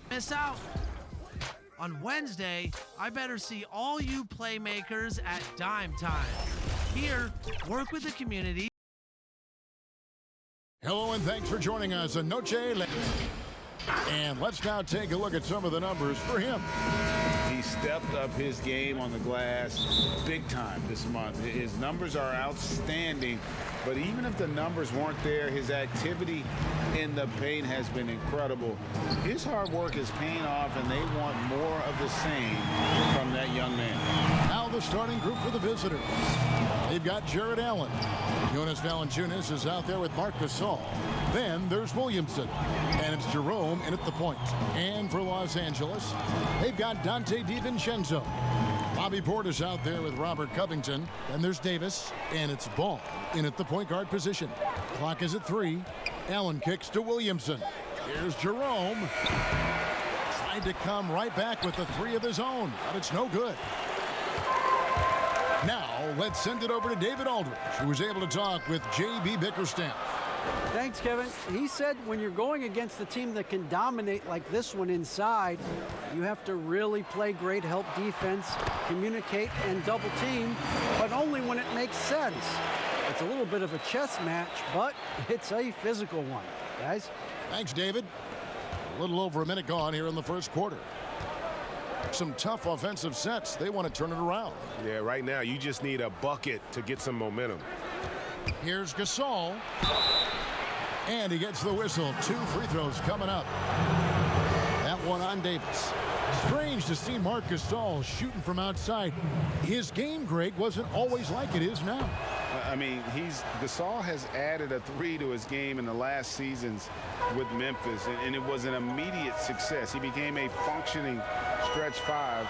Miss out. On Wednesday, I better see all you playmakers at Dime Time. Here, work with the community. Hello and thanks for joining us on Noche. And let's now take a look at some of the numbers for him. He stepped up his game on the glass big time this month. His numbers are outstanding, but even if the numbers weren't there, his activity in the paint has been incredible. His hard work is paying off, and they want more of the same from that young man. Now the starting group for the visitors. They've got Jared Allen. Jonas Valanciunas is out there with Marc Gasol. Then there's Williamson. And it's Jerome in at the point. And for Los Angeles, they've got Dante DiVincenzo. Bobby Portis out there with Robert Covington. Then there's Davis. And it's Ball in at the point guard position. Clock is at 3. Allen kicks to Williamson. Here's Jerome. Tried to come right back with the 3 of his own, but it's no good. Now, let's send it over to David Aldridge, who was able to talk with J.B. Bickerstaff. Thanks, Kevin. He said when you're going against a team that can dominate like this one inside, you have to really play great help defense, communicate, and double team, but only when it makes sense. It's a little bit of a chess match, but it's a physical one, guys. Thanks, David. A little over a minute gone here in the first quarter. Some tough offensive sets. They want to turn it around. Yeah, right now you just need a bucket to get some momentum. Here's Gasol. And he gets the whistle. 2 free throws coming up. That one on Davis. Strange to see Marc Gasol shooting from outside. His game, Greg, wasn't always like it is now. I mean, Gasol has added a 3 to his game in the last seasons with Memphis, and it was an immediate success. He became a functioning stretch 5.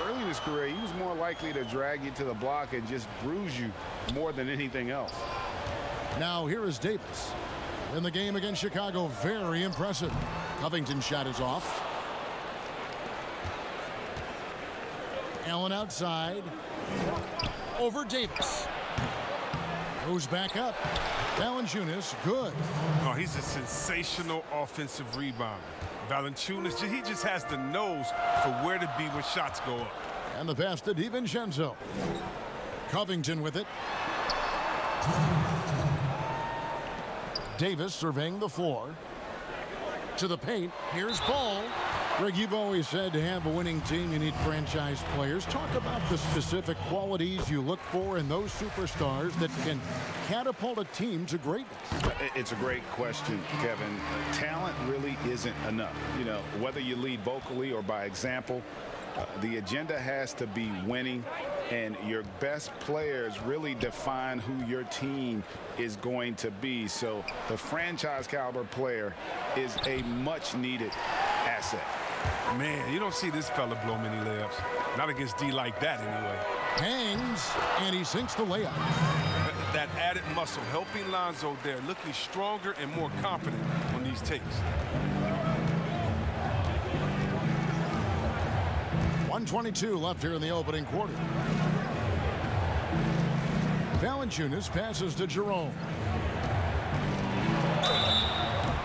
Early in his career, he was more likely to drag you to the block and just bruise you more than anything else. Now here is Davis. In the game against Chicago, very impressive. Covington's shot is off. Allen outside. Over Davis. Goes back up. Valanciunas, good. Oh, he's a sensational offensive rebounder. Valanciunas, he just has the nose for where to be when shots go up. And the pass to DiVincenzo. Covington with it. Davis surveying the floor. To the paint. Here's Ball. Greg, you've always said to have a winning team, you need franchise players. Talk about the specific qualities you look for in those superstars that can catapult a team to greatness. It's a great question, Kevin. Talent really isn't enough. You know, whether you lead vocally or by example, the agenda has to be winning, and your best players really define who your team is going to be. So the franchise caliber player is a much needed asset. Man, you don't see this fella blow many layups. Not against D like that, anyway. Hangs, and he sinks the layup. That added muscle helping Lonzo there, looking stronger and more confident on these takes. 1:22 left here in the opening quarter. Valanciunas passes to Jerome.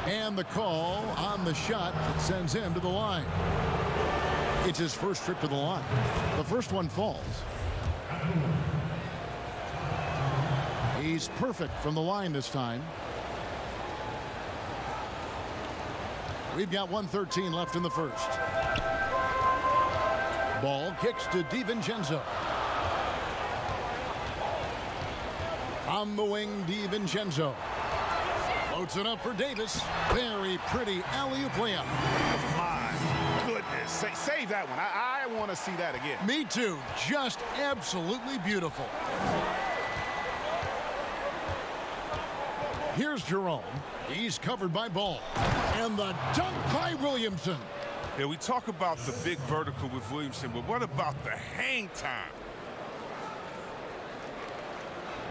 And the call on the shot that sends him to the line. It's his first trip to the line. The first one falls. He's perfect from the line this time. We've got 1:13 left in the first. Ball kicks to DiVincenzo. On the wing, DiVincenzo. Floats it up for Davis. Very pretty alley-oop layup. My goodness. Save that one. I want to see that again. Me too. Just absolutely beautiful. Here's Jerome. He's covered by Ball. And the dunk by Williamson. Yeah, we talk about the big vertical with Williamson, but what about the hang time?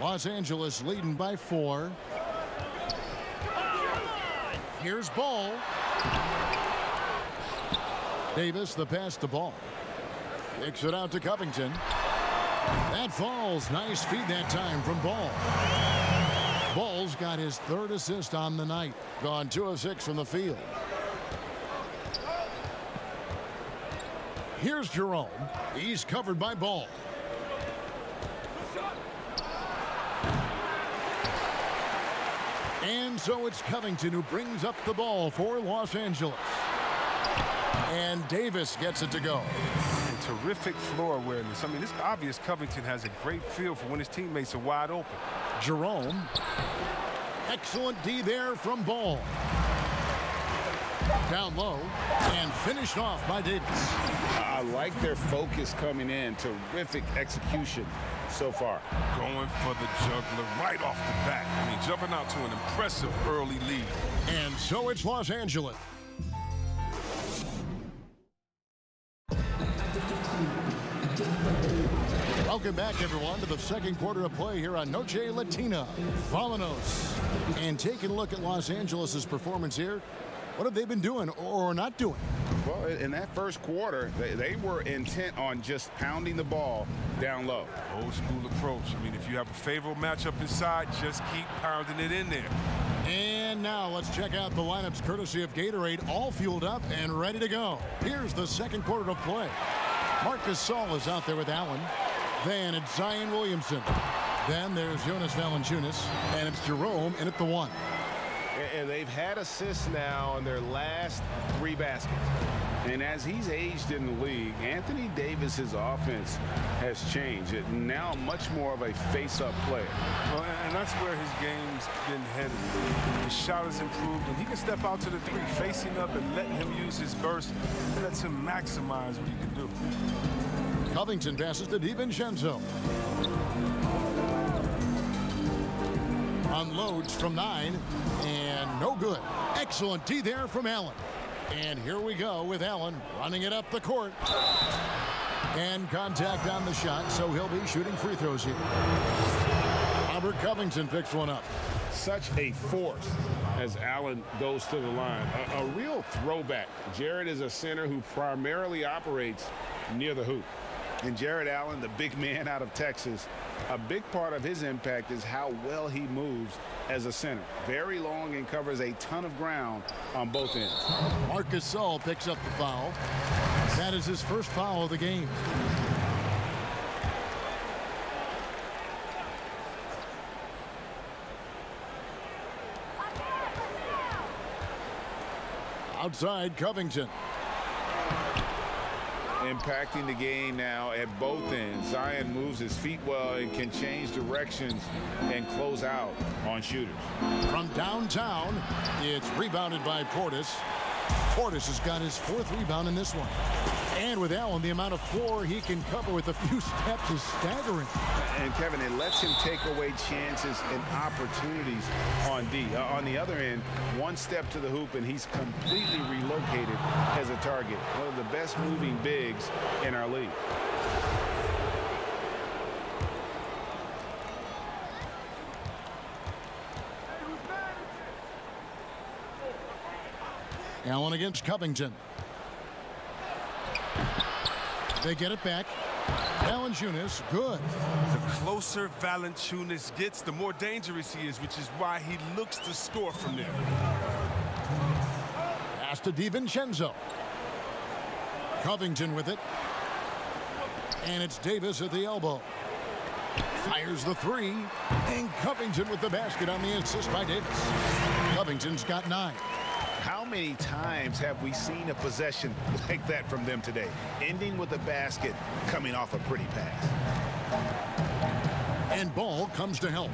Los Angeles leading by 4. Here's Ball. Davis, the pass to Ball. Kicks it out to Covington. That falls. Nice feed that time from Ball. Ball's got his 3rd assist on the night. Gone 2 of 6 from the field. Here's Jerome. He's covered by Ball. And so it's Covington who brings up the ball for Los Angeles. And Davis gets it to go. And terrific floor awareness. I mean, it's obvious Covington has a great feel for when his teammates are wide open. Jerome. Excellent D there from Ball. Down low and finished off by Davis. I like their focus coming in. Terrific execution so far. Going for the juggler right off the bat. I mean, jumping out to an impressive early lead. And so it's Los Angeles. Welcome back, everyone, to the second quarter of play here on Noche Latina. Vámonos. And taking a look at Los Angeles' performance here. What have they been doing or not doing? Well, in that first quarter, they were intent on just pounding the ball down low. Old school approach. I mean, if you have a favorable matchup inside, just keep pounding it in there. And now let's check out the lineups courtesy of Gatorade, all fueled up and ready to go. Here's the second quarter of play. Marcus Saul is out there with Allen. Then it's Zion Williamson. Then there's Jonas Valanciunas, and it's Jerome in at the 1. And they've had assists now on their last 3 baskets. And as he's aged in the league, Anthony Davis's offense has changed. It now much more of a face-up player. Well, and that's where his game's been headed. His shot has improved, and he can step out to the 3, facing up and letting him use his burst. It lets him maximize what he can do. Covington passes to DiVincenzo. Unloads from 9, and no good. Excellent D there from Allen. And here we go with Allen running it up the court. And contact on the shot, so he'll be shooting free throws here. Robert Covington picks one up. Such a force as Allen goes to the line. A real throwback. Jared is a center who primarily operates near the hoop. And Jared Allen, the big man out of Texas, a big part of his impact is how well he moves as a center. Very long and covers a ton of ground on both ends. Marcus Saul picks up the foul. That is his first foul of the game. Outside, Covington. Impacting the game now at both ends. Zion moves his feet well and can change directions and close out on shooters. From downtown, it's rebounded by Portis. Portis has got his 4th rebound in this one. And with Allen, the amount of floor he can cover with a few steps is staggering. And Kevin, it lets him take away chances and opportunities on D. On the other end, one step to the hoop and he's completely relocated as a target. One of the best moving bigs in our league. Allen against Covington. They get it back. Valanciunas, good. The closer Valanciunas gets, the more dangerous he is, which is why he looks to score from there. Pass to DiVincenzo. Covington with it. And it's Davis at the elbow. Fires the 3. And Covington with the basket on the assist by Davis. Covington's got 9. How many times have we seen a possession like that from them today? Ending with a basket, coming off a pretty pass. And Ball comes to help.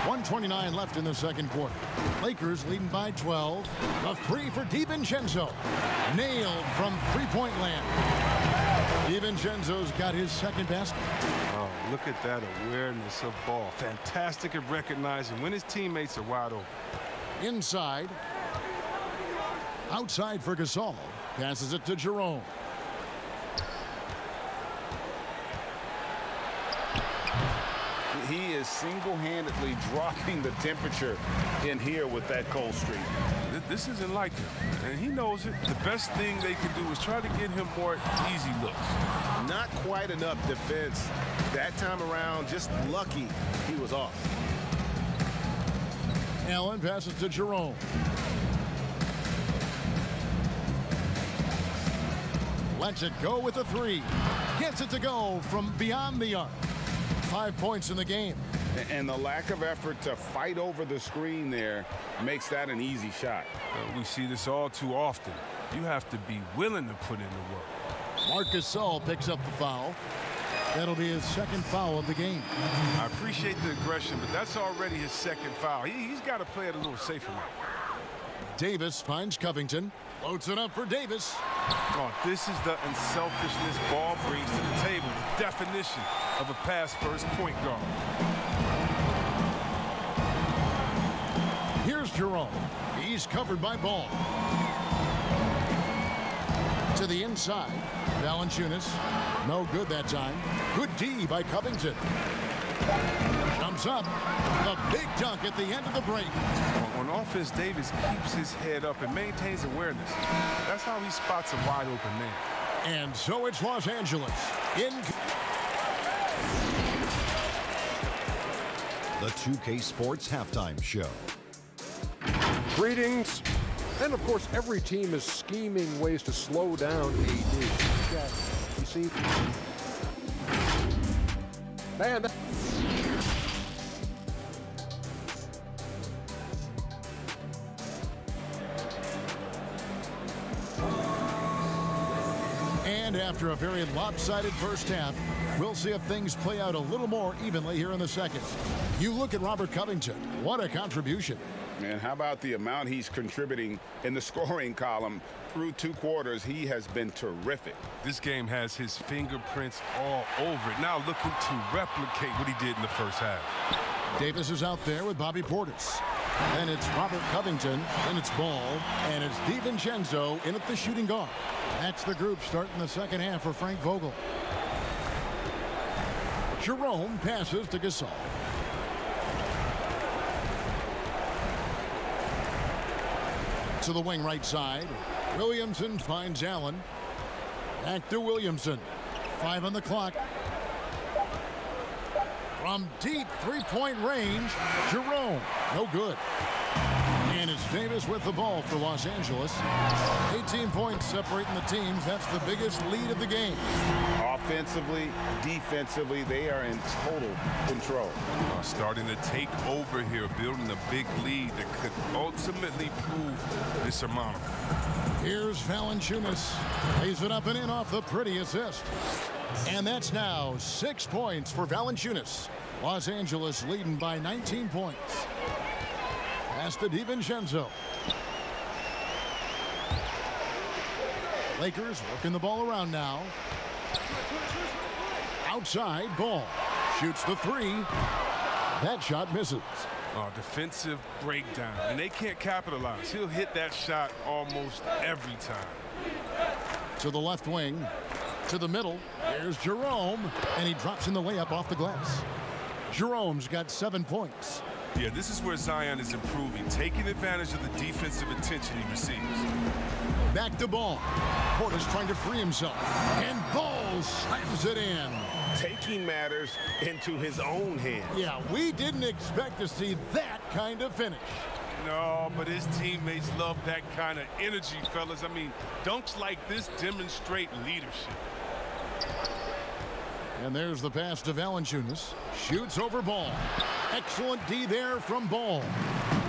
1:29 left in the second quarter. Lakers leading by 12. A 3 for DiVincenzo. Nailed from three-point land. DiVincenzo's got his 2nd basket. Oh, look at that awareness of Ball. Fantastic at recognizing when his teammates are wide open. Inside. Outside for Gasol. Passes it to Jerome. He is single-handedly dropping the temperature in here with that cold streak. This isn't like him, and he knows it. The best thing they can do is try to get him more easy looks. Not quite enough defense that time around. Just lucky he was off. Allen passes to Jerome. Lets it go with a three. Gets it to go from beyond the arc. 5 points in the game. And the lack of effort to fight over the screen there makes that an easy shot. We see this all too often. You have to be willing to put in the work. Marcus Saul picks up the foul. That'll be his second foul of the game. I appreciate the aggression, but that's already his second foul. He's got to play it a little safer now. Davis finds Covington. Loads it up for Davis. Oh, this is the unselfishness ball brings to the table. The definition of a pass-first point guard. Here's Jerome. He's covered by Ball. To the inside. Valanciunas. No good that time. Good D by Covington. Jumps up. The big dunk at the end of the break. On offense, Davis keeps his head up and maintains awareness. That's how he spots a wide open man. And so it's Los Angeles. The 2K Sports Halftime Show. Greetings. And of course, every team is scheming ways to slow down AD. You see? Man, And after a very lopsided first half, we'll see if things play out a little more evenly here in the second. You look at Robert Covington. What a contribution. And how about the amount he's contributing in the scoring column through 2 quarters? He has been terrific. This game has his fingerprints all over it. Now looking to replicate what he did in the first half. Davis is out there with Bobby Portis. Then it's Robert Covington. Then it's Ball. And it's DiVincenzo in at the shooting guard. That's the group starting the second half for Frank Vogel. Jerome passes to Gasol. To the wing right side. Williamson finds Allen. Back to Williamson. 5 on the clock. From deep three-point range, Jerome. No good. And it's Davis with the ball for Los Angeles. 18 points separating the teams. That's the biggest lead of the game. Offensively, defensively, they are in total control. Starting to take over here, building a big lead that could ultimately prove insurmountable. Here's Valanciunas. Lays it up and in off the pretty assist. And that's now 6 points for Valanciunas. Los Angeles leading by 19 points. Pass to DiVincenzo. Lakers working the ball around now. Outside, Ball. Shoots the three. That shot misses. Defensive breakdown, and they can't capitalize. He'll hit that shot almost every time. To the left wing. To the middle. There's Jerome. And he drops in the layup off the glass. Jerome's got 7 points. Yeah, this is where Zion is improving, taking advantage of the defensive attention he receives. Back to Ball. Portis trying to free himself. And Ball slams it in. Taking matters into his own hands. Yeah, we didn't expect to see that kind of finish. No, but his teammates love that kind of energy, fellas. I mean, dunks like this demonstrate leadership. And there's the pass to Valanciunas. Shoots over Ball. Excellent D there from Ball.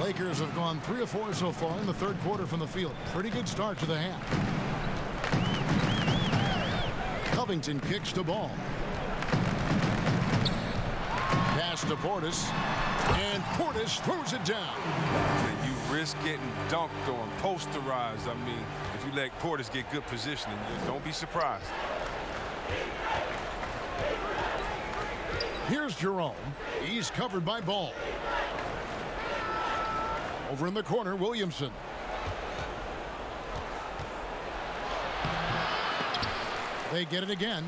Lakers have gone 3 of 4 so far in the third quarter from the field. Pretty good start to the half. Covington kicks to Ball. Pass to Portis. And Portis throws it down. You risk getting dunked on, posterized. I mean, if you let Portis get good positioning, don't be surprised. Here's Jerome. He's covered by Ball. Over in the corner, Williamson. They get it again.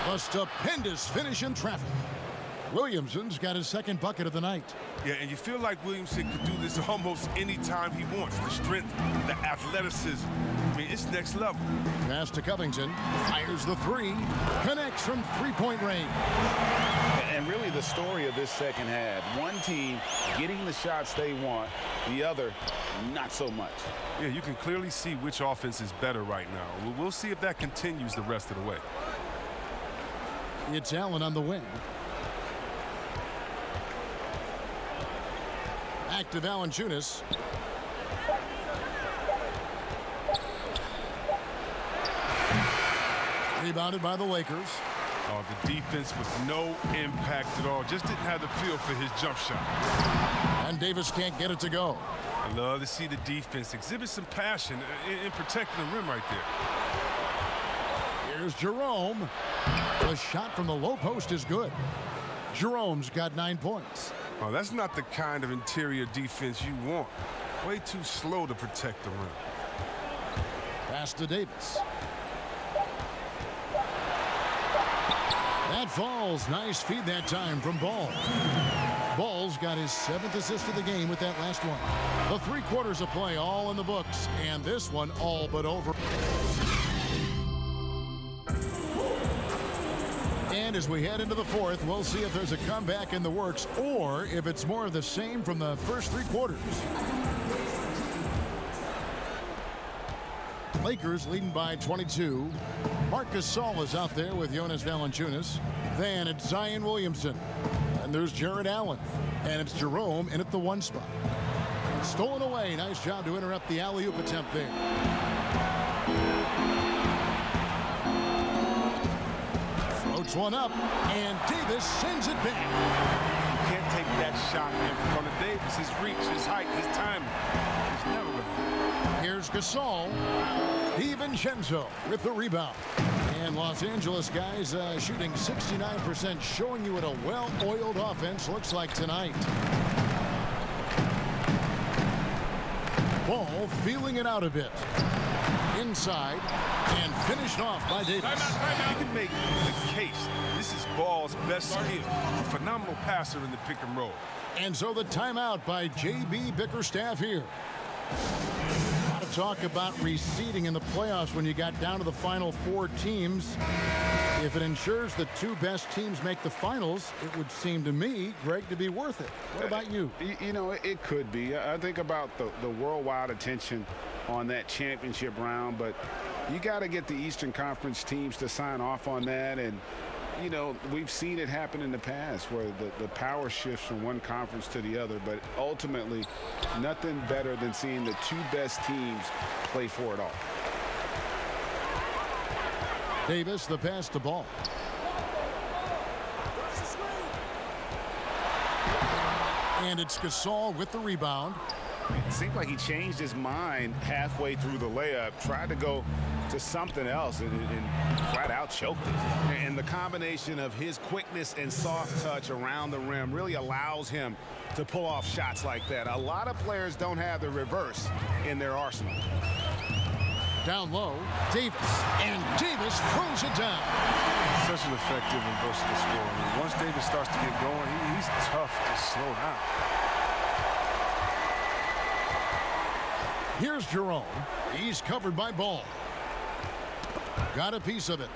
A stupendous finish in traffic. Williamson's got his second bucket of the night. Yeah, and you feel like Williamson could do this almost any time he wants. The strength, the athleticism. I mean, it's next level. Pass to Covington. Fires the three. Connects from three-point range. And really the story of this second half, one team getting the shots they want, the other not so much. Yeah, you can clearly see which offense is better right now. We'll see if that continues the rest of the way. It's Allen on the wing. Back to Valanciunas. Rebounded by the Lakers. Oh, the defense was no impact at all. Just didn't have the feel for his jump shot. And Davis can't get it to go. I love to see the defense exhibit some passion in protecting the rim right there. Here's Jerome. The shot from the low post is good. Jerome's got 9 points. Oh, that's not the kind of interior defense you want. Way too slow to protect the rim. Pass to Davis. That falls. Nice feed that time from Ball. Ball's got his 7th assist of the game with that last one. The 3 quarters of play all in the books, and this one all but over. And as we head into the 4th, we'll see if there's a comeback in the works or if it's more of the same from the first 3 quarters. Lakers leading by 22. Marcus Gasol is out there with Jonas Valanciunas. Then it's Zion Williamson. And there's Jared Allen. And it's Jerome in at the 1 spot. Stolen away. Nice job to interrupt the alley-oop attempt there. Floats one up, and Davis sends it back. You can't take that shot in front of Davis. His reach, his height, his timing. He's never going to. Here's Gasol. DiVincenzo with the rebound. And Los Angeles guys shooting 69%, showing you what a well-oiled offense looks like tonight. Ball feeling it out a bit. Inside and finished off by Davis. You can make the case. This is Ball's best skill. A phenomenal passer in the pick and roll. And so the timeout by J.B. Bickerstaff here. Talk about receding in the playoffs when you got down to the final 4 teams. If it ensures the 2 best teams make the finals, it would seem to me, Greg, to be worth it. What about you? You know, it could be. I think about the worldwide attention on that championship round, but you got to get the Eastern Conference teams to sign off on that. And you know, we've seen it happen in the past where the power shifts from one conference to the other, but ultimately nothing better than seeing the 2 best teams play for it all. Davis, the pass to Ball. And it's Gasol with the rebound. It seemed like he changed his mind halfway through the layup, tried to go to something else, and flat out choked it. And the combination of his quickness and soft touch around the rim really allows him to pull off shots like that. A lot of players don't have the reverse in their arsenal. Down low, Davis, and Davis throws it down. Such an effective and versatile scorer. I mean, once Davis starts to get going, he's tough to slow down. Here's Jerome. He's covered by Ball. Got a piece of it.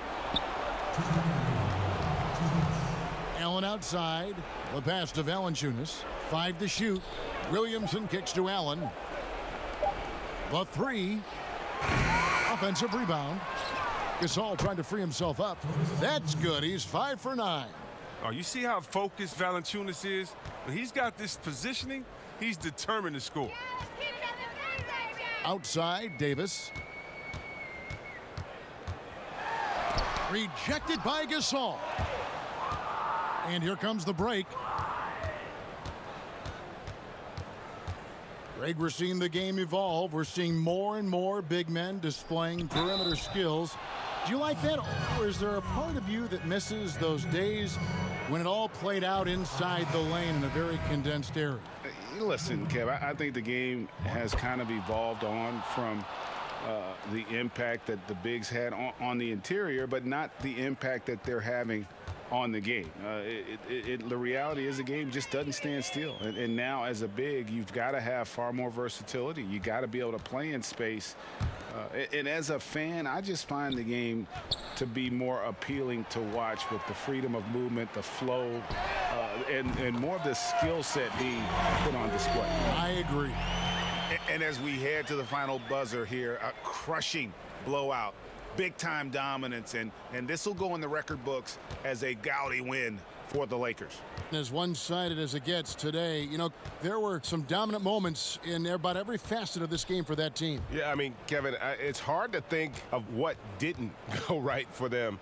Allen outside. The pass to Valanciunas. 5 to shoot. Williamson kicks to Allen. The 3. Offensive rebound. Gasol trying to free himself up. That's good. He's 5 for 9. Oh, you see how focused Valanciunas is? When he's got this positioning, he's determined to score. Outside, Davis. Rejected by Gasol. And here comes the break. Greg, we're seeing the game evolve. We're seeing more and more big men displaying perimeter skills. Do you like that? Or is there a part of you that misses those days when it all played out inside the lane in a very condensed area? Listen, Kev, I think the game has kind of evolved on from the impact that the bigs had on the interior, but not the impact that they're having on the game. The reality is the game just doesn't stand still. And now as a big, you've got to have far more versatility. You got to be able to play in space. And as a fan, I just find the game to be more appealing to watch with the freedom of movement, the flow, and more of the skill set being put on display. I agree. And as we head to the final buzzer here, a crushing blowout, big-time dominance, and this will go in the record books as a gaudy win for the Lakers. As one-sided as it gets today, you know, there were some dominant moments in about every facet of this game for that team. Yeah, I mean, Kevin, it's hard to think of what didn't go right for them.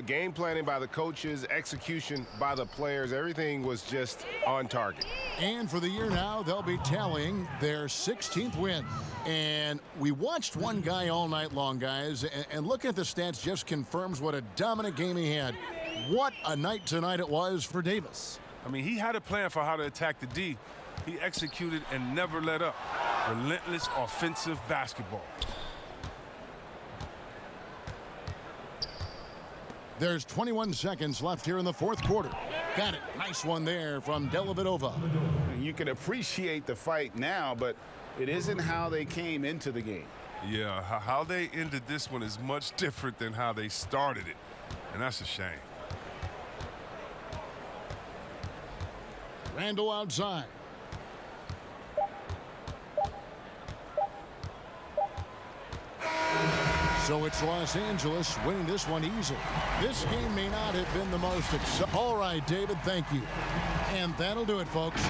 Game planning by the coaches, execution by the players, everything was just on target. And for the year now, they'll be tallying their 16th win. And we watched one guy all night long, guys, and looking at the stats just confirms what a dominant game he had. What a night tonight it was for Davis. I mean, he had a plan for how to attack the D. He executed and never let up. Relentless offensive basketball. There's 21 seconds left here in the fourth quarter. Got it. Nice one there from Dellavedova. You can appreciate the fight now, but it isn't how they came into the game. Yeah, how they ended this one is much different than how they started it. And that's a shame. Randall outside. So it's Los Angeles winning this one easily. This game may not have been the most exciting. All right, David, thank you. And that'll do it, folks.